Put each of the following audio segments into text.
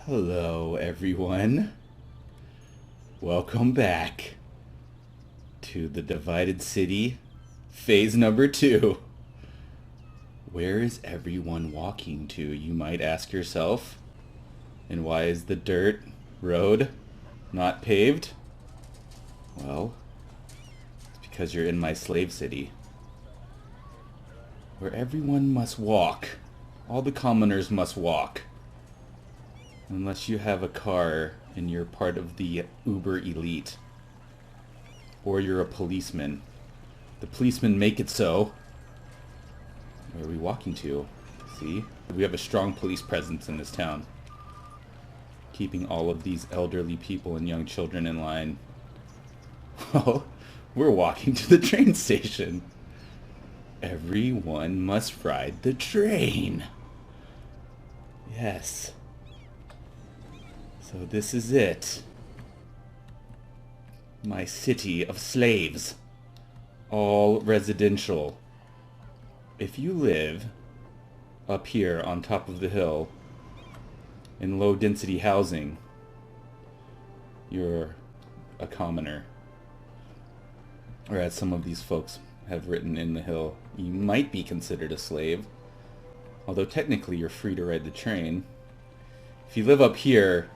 Hello, everyone. Welcome back to the Divided City, phase number 2. Where is everyone walking to, you might ask yourself? And why is the dirt road not paved? Well, it's because you're in my slave city, where everyone must walk. All the commoners must walk. Unless you have a car and you're part of the uber elite. Or you're a policeman. The policemen make it so. Where are we walking to? See? We have a strong police presence in this town. Keeping all of these elderly people and young children in line. Well, we're walking to the train station. Everyone must ride the train. Yes. So this is it. My city of slaves. All residential. If you live up here on top of the hill in low density housing, you're a commoner. Or as some of these folks have written in the hill, you might be considered a slave. Although technically you're free to ride the train. If you live up here,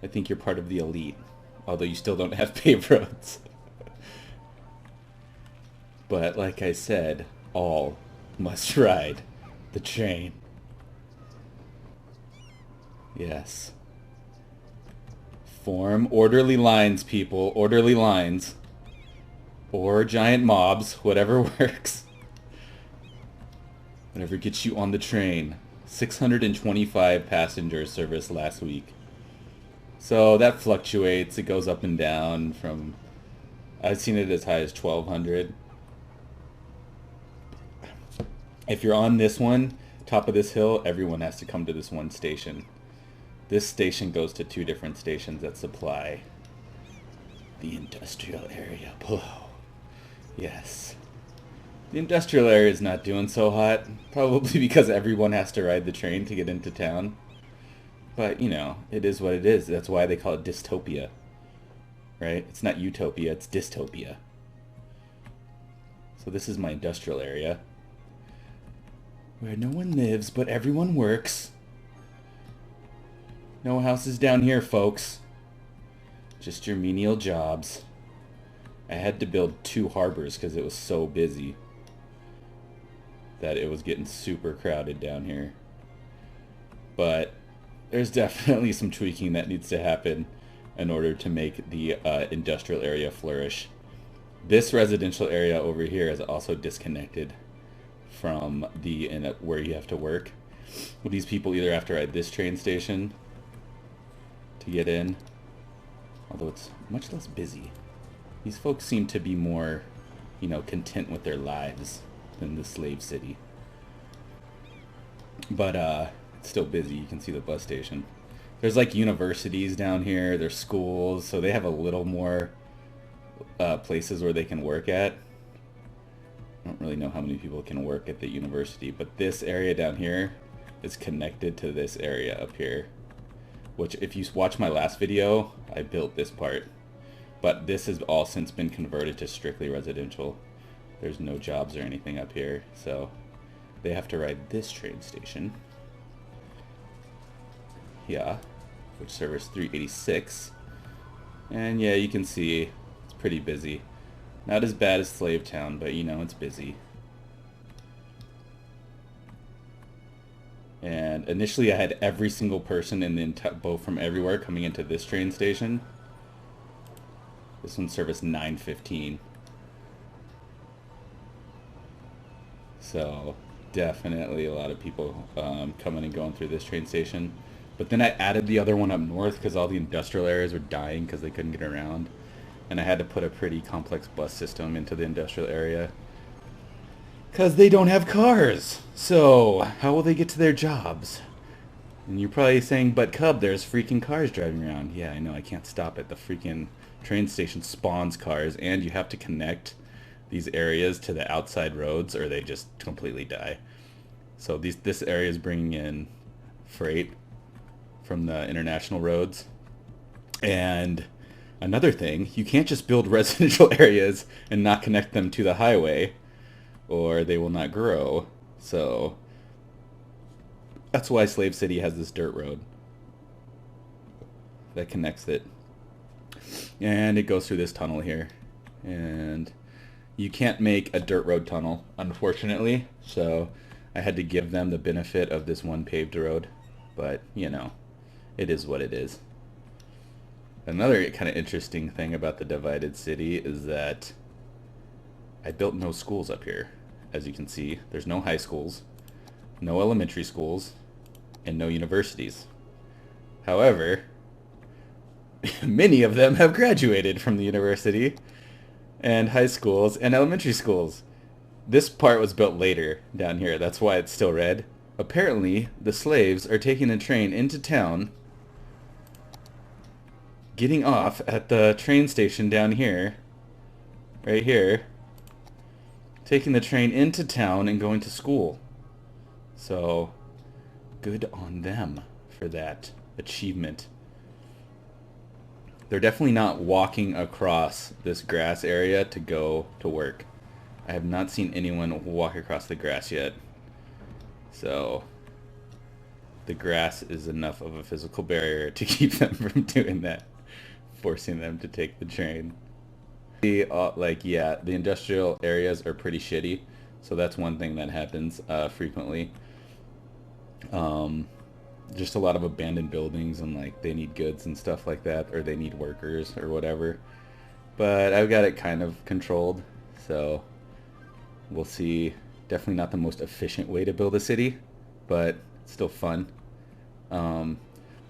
I think you're part of the elite, although you still don't have paved roads. But like I said, all must ride the train. Yes. Form orderly lines, people. Orderly lines. Or giant mobs, whatever works. Whatever gets you on the train. 625 passenger service last week. So that fluctuates. It goes up and down from... I've seen it as high as 1,200. If you're on this one, top of this hill, everyone has to come to this one station. This station goes to 2 different stations that supply the industrial area below. Yes. The industrial area is not doing so hot. Probably because everyone has to ride the train to get into town. But, you know, it is what it is. That's why they call it dystopia. Right? It's not utopia, it's dystopia. So this is my industrial area. Where no one lives, but everyone works. No houses down here, folks. Just your menial jobs. I had to build 2 harbors because it was so busy that it was getting super crowded down here. But there's definitely some tweaking that needs to happen in order to make the industrial area flourish. This residential area over here is also disconnected from the where you have to work. Well, these people either have to ride this train station to get in, although it's much less busy. These folks seem to be more, you know, content with their lives than the slave city. But it's still busy. You can see the bus station. There's like universities down here. There's schools, so they have a little more places where they can work at. I don't really know how many people can work at the university, but this area down here is connected to this area up here. Which, if you watch my last video, I built this part. But this has all since been converted to strictly residential. There's no jobs or anything up here, so they have to ride this train station. Yeah, which service 386. And yeah, you can see it's pretty busy. Not as bad as Slave Town, but you know, it's busy. And initially I had every single person in the boat from everywhere coming into this train station. This one's service 915. So definitely a lot of people coming and going through this train station. But then I added the other one up north because all the industrial areas were dying because they couldn't get around. And I had to put a pretty complex bus system into the industrial area. Because they don't have cars. So how will they get to their jobs? And you're probably saying, but Cub, there's freaking cars driving around. Yeah, I know, I can't stop it. The freaking train station spawns cars, and you have to connect these areas to the outside roads or they just completely die. So this area is bringing in freight from the international roads. And another thing, you can't just build residential areas and not connect them to the highway, or they will not grow. So that's why Slave City has this dirt road that connects it. And it goes through this tunnel here. And you can't make a dirt road tunnel, unfortunately. So I had to give them the benefit of this one paved road. But, you know, it is what it is. Another kind of interesting thing about the divided city is that I built no schools up here. As you can see, there's no high schools, no elementary schools, and no universities. However, many of them have graduated from the university and high schools and elementary schools. This part was built later down here. That's why it's still red. Apparently, the slaves are taking a train into town, getting off at the train station down here, right here, taking the train into town and going to school. So, good on them for that achievement. They're definitely not walking across this grass area to go to work. I have not seen anyone walk across the grass yet. So, the grass is enough of a physical barrier to keep them from doing that, forcing them to take the train. The industrial areas are pretty shitty, so that's one thing that happens frequently. Just a lot of abandoned buildings, and like they need goods and stuff like that, or they need workers or whatever. But I've got it kind of controlled, so we'll see. Definitely not the most efficient way to build a city, but it's still fun.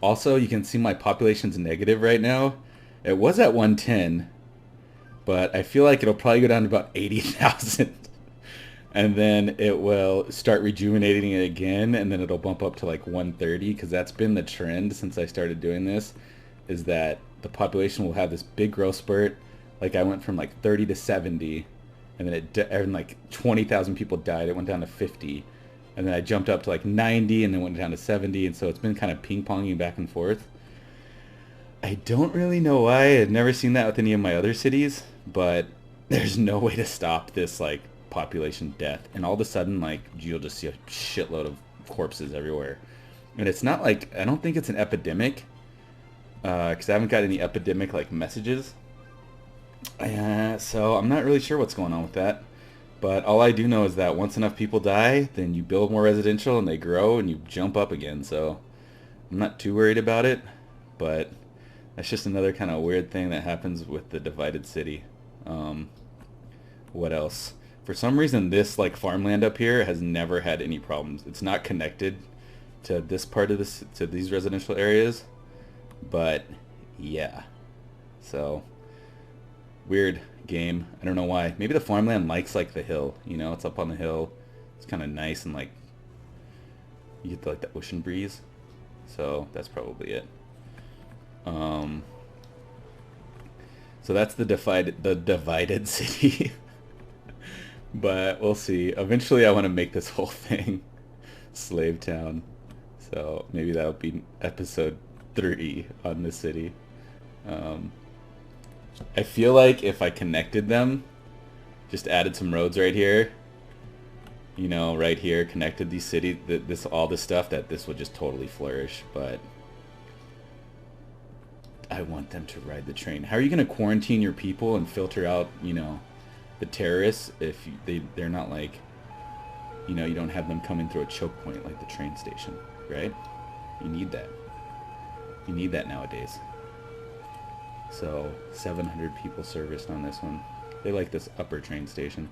Also, you can see my population's negative right now. It was at 110, but I feel like it'll probably go down to about 80,000. And then it will start rejuvenating it again, and then it'll bump up to like 130, because that's been the trend since I started doing this, is that the population will have this big growth spurt. Like I went from like 30 to 70, and then and like 20,000 people died. It went down to 50, and then I jumped up to like 90, and then went down to 70, and so it's been kind of ping-ponging back and forth. I don't really know why. I've never seen that with any of my other cities, but there's no way to stop this like population death, and all of a sudden like you'll just see a shitload of corpses everywhere. And it's not like, I don't think it's an epidemic, because I haven't got any epidemic like messages, so I'm not really sure what's going on with that. But all I do know is that once enough people die, then you build more residential and they grow and you jump up again. So I'm not too worried about it, but that's just another kind of weird thing that happens with the divided city. What else? For some reason, this like farmland up here has never had any problems. It's not connected to this part of this, to these residential areas, but yeah. So weird game. I don't know why. Maybe the farmland likes like the hill. You know, it's up on the hill. It's kind of nice, and like you get like the ocean breeze. So that's probably it. So that's the divided city. But we'll see. Eventually I want to make this whole thing Slave Town. So maybe that'll be episode 3 on the city. I feel like if I connected them, just added some roads right here, you know, right here, connected these cities, all this stuff, that this would just totally flourish. But I want them to ride the train. How are you going to quarantine your people and filter out, you know, the terrorists if they're not like, you know, you don't have them coming through a choke point like the train station, right? You need that. You need that nowadays. So 700 people serviced on this one. They like this upper train station.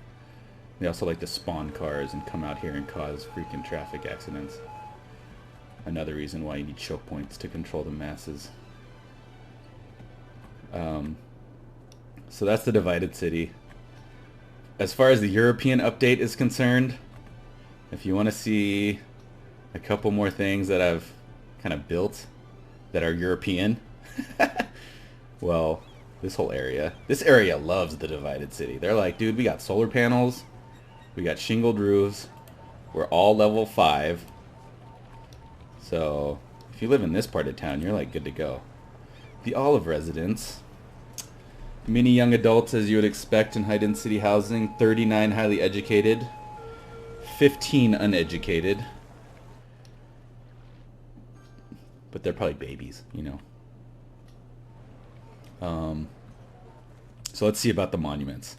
They also like to spawn cars and come out here and cause freaking traffic accidents. Another reason why you need choke points to control the masses. So that's the divided city. As far as the European update is concerned, if you want to see a couple more things that I've kind of built that are European, well, this area loves the divided city. They're like, dude, we got solar panels, we got shingled roofs, we're all level 5. So If you live in this part of town, you're like good to go. The Olive Residence. Many young adults, as you would expect in high-density housing. 39 highly educated. 15 uneducated. But they're probably babies, you know. So let's see about the monuments.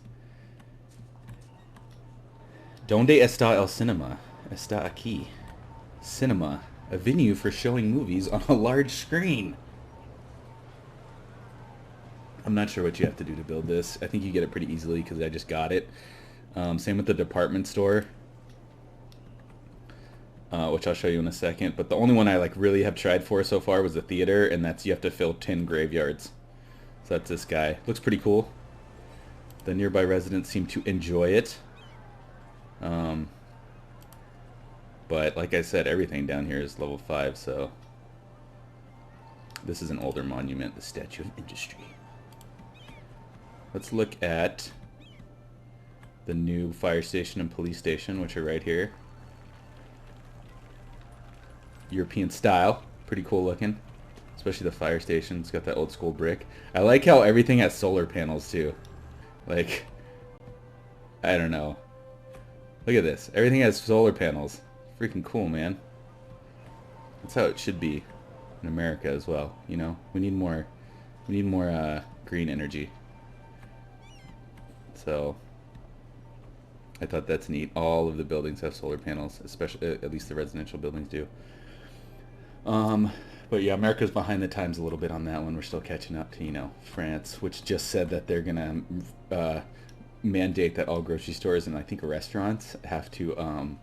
Donde está el cinema? Está aquí. Cinema, a venue for showing movies on a large screen. I'm not sure what you have to do to build this. I think you get it pretty easily because I just got it. Same with the department store, which I'll show you in a second. But the only one I like really have tried for so far was the theater, and that's you have to fill 10 graveyards. So that's this guy. Looks pretty cool. The nearby residents seem to enjoy it. But like I said, everything down here is level 5, so this is an older monument, the Statue of Industry. Let's look at the new fire station and police station, which are right here. European style, pretty cool looking, especially the fire station. It's got that old school brick. I like how everything has solar panels too. Like, I don't know. Look at this. Everything has solar panels. Freaking cool, man. That's how it should be in America as well. You know, we need more green energy. So I thought that's neat. All of the buildings have solar panels, especially at least the residential buildings do. But yeah, America's behind the times a little bit on that one. We're still catching up to, you know, France, which just said that they're gonna mandate that all grocery stores and I think restaurants have to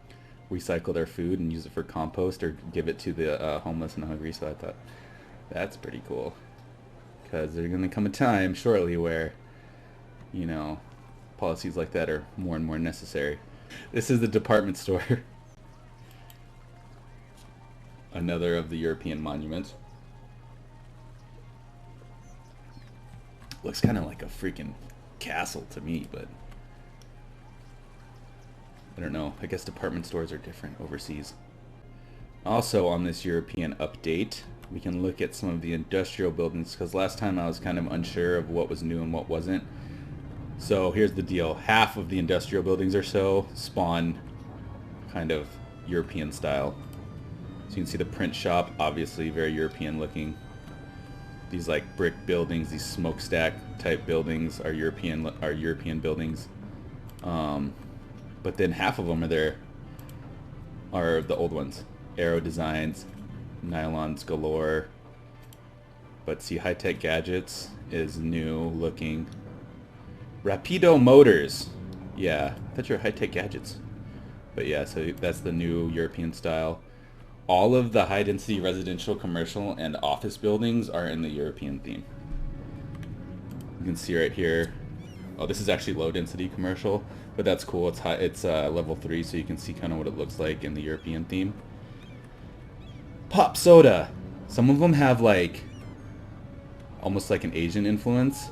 recycle their food and use it for compost or give it to the homeless and hungry. So I thought that's pretty cool, because there's gonna come a time shortly where, you know, policies like that are more and more necessary. This is the department store. Another of the European monuments. Looks kind of like a freaking castle to me, but I don't know. I guess department stores are different overseas. Also on this European update, we can look at some of the industrial buildings, because last time I was kind of unsure of what was new and what wasn't. So here's the deal. Half of the industrial buildings or so spawn kind of European style. So you can see the print shop, obviously very European looking. These like brick buildings, these smokestack type buildings are European buildings. But then half of them are the old ones. Aero designs, nylons galore. But see, high-tech gadgets is new looking. Rapido Motors. Yeah, I thought you were high-tech gadgets. But yeah, so that's the new European style. All of the high-density residential, commercial, and office buildings are in the European theme. You can see right here. Oh, this is actually low-density commercial, but that's cool. It's high. It's level 3, so you can see kind of what it looks like in the European theme. Pop soda. Some of them have like almost like an Asian influence,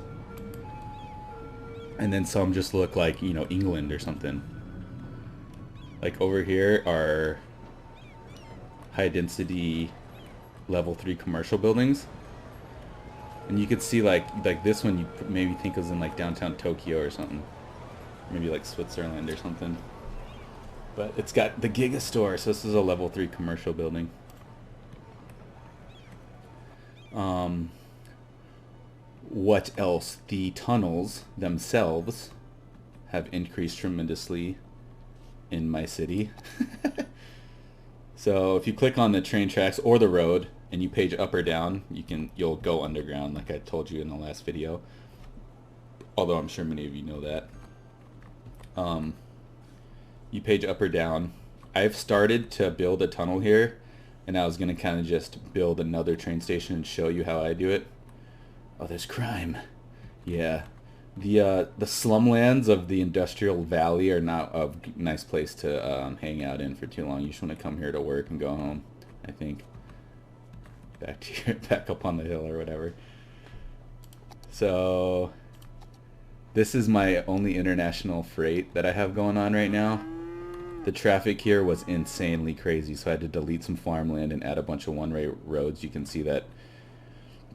and then some just look like, you know, England or something. Like over here are high density level 3 commercial buildings, and you could see like this one you maybe think was in like downtown Tokyo or something, maybe like Switzerland or something, but it's got the Giga Store, so this is a level 3 commercial building. What else? The tunnels themselves have increased tremendously in my city. So if you click on the train tracks or the road and you page up or down, you'll go underground like I told you in the last video. Although I'm sure many of you know that. You page up or down. I've started to build a tunnel here, and I was going to kind of just build another train station and show you how I do it. Oh, there's crime. Yeah. The slumlands of the Industrial Valley are not a nice place to hang out in for too long. You just want to come here to work and go home, I think. Back up on the hill or whatever. So this is my only international freight that I have going on right now. The traffic here was insanely crazy, so I had to delete some farmland and add a bunch of one-way roads. You can see that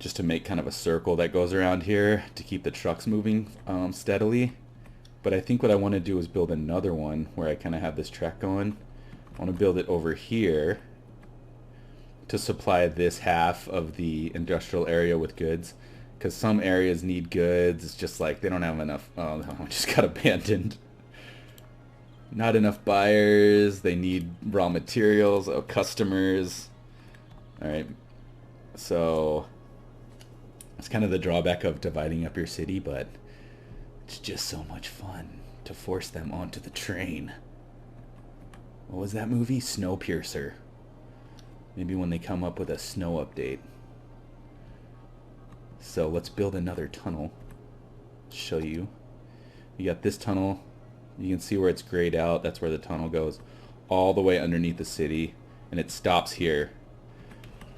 just to make kind of a circle that goes around here to keep the trucks moving steadily. But I think what I want to do is build another one where I kind of have this track going. I want to build it over here to supply this half of the industrial area with goods, because some areas need goods. It's just like they don't have enough. Oh no, I just got abandoned. Not enough buyers. They need raw materials. Oh, customers. Alright, so it's kind of the drawback of dividing up your city, but it's just so much fun to force them onto the train. What was that movie? Snowpiercer. Maybe when they come up with a snow update. So let's build another tunnel. Show you. You got this tunnel. You can see where it's grayed out. That's where the tunnel goes all the way underneath the city, and it stops here.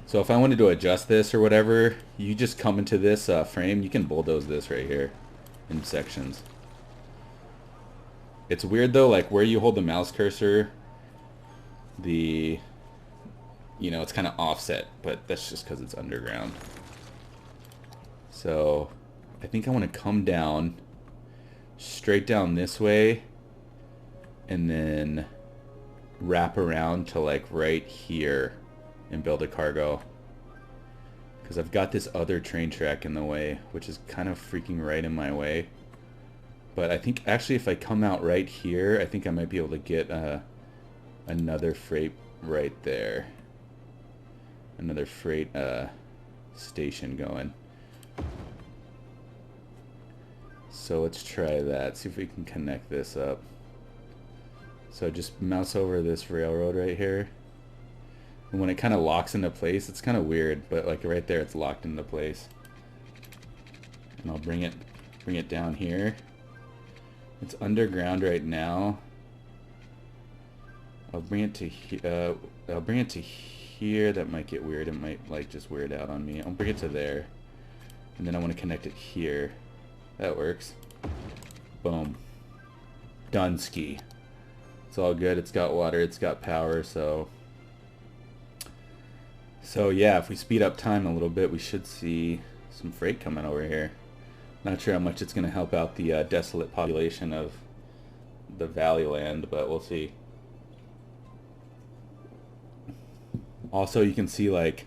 So if I wanted to adjust this or whatever, you just come into this frame. You can bulldoze this right here in sections. It's weird though, like where you hold the mouse cursor, it's kind of offset, but that's just because it's underground. So I think I want to come down, straight down this way, and then wrap around to like right here and build a cargo. Because I've got this other train track in the way, which is kind of freaking right in my way. But I think actually if I come out right here, I think I might be able to get another freight right there. Another freight station going. So let's try that. See if we can connect this up. So just mouse over this railroad right here. And when it kind of locks into place, it's kind of weird, but like right there it's locked into place. And I'll bring it down here. It's underground right now. I'll bring it to here. That might get weird. It might like just weird out on me. I'll bring it to there. And then I want to connect it here. That works. Boom. Dunsky. It's all good. It's got water. It's got power. So yeah, if we speed up time a little bit, we should see some freight coming over here. Not sure how much it's going to help out the desolate population of the Valley land, but we'll see. Also, you can see like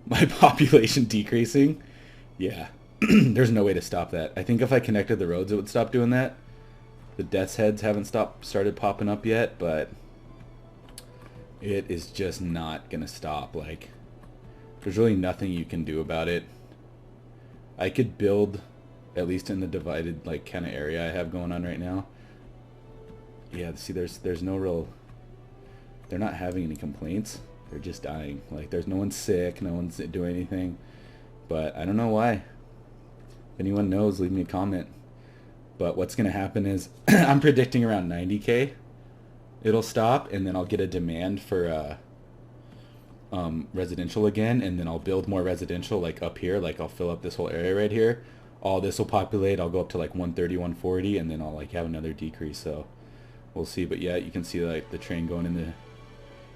my population decreasing. Yeah, there's no way to stop that. I think if I connected the roads, it would stop doing that. The death's heads haven't started popping up yet, but it is just not gonna stop. Like, there's really nothing you can do about it. I could build, at least in the divided like kind of area I have going on right now. Yeah, see, there's no real. They're not having any complaints. They're just dying. Like, there's no one sick, no one's doing anything. But I don't know why. If anyone knows, leave me a comment. But what's going to happen is I'm predicting around 90K it'll stop, and then I'll get a demand for residential again, and then I'll build more residential like up here. Like, I'll fill up this whole area right here. All this will populate. I'll go up to like 130, 140, and then I'll like have another decrease. So we'll see. But yeah, you can see like the train going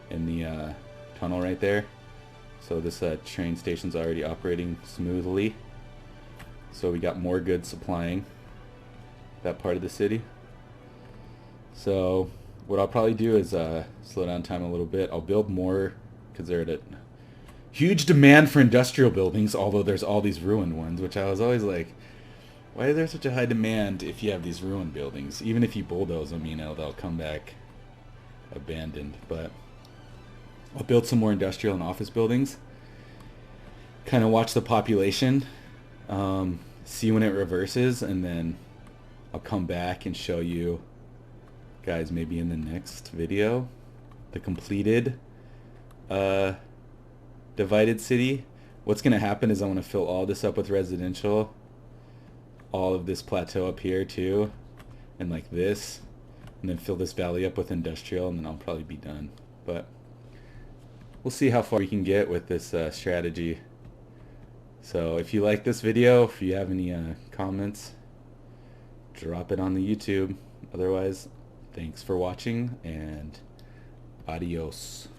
in the tunnel right there. So this train station's already operating smoothly. So we got more goods supplying that part of the city. So what I'll probably do is slow down time a little bit. I'll build more because they're at a huge demand for industrial buildings, although there's all these ruined ones, which I was always like, why is there such a high demand if you have these ruined buildings? Even if you bulldoze them, they'll come back abandoned. But I'll build some more industrial and office buildings, kind of watch the population, see when it reverses, and then I'll come back and show you guys maybe in the next video the completed divided city. What's going to happen is I want to fill all this up with residential, all of this plateau up here too, and like this, and then fill this valley up with industrial, and then I'll probably be done. But we'll see how far we can get with this strategy. So if you like this video, if you have any comments, drop it on the YouTube. Otherwise, Thanks for watching, and adios.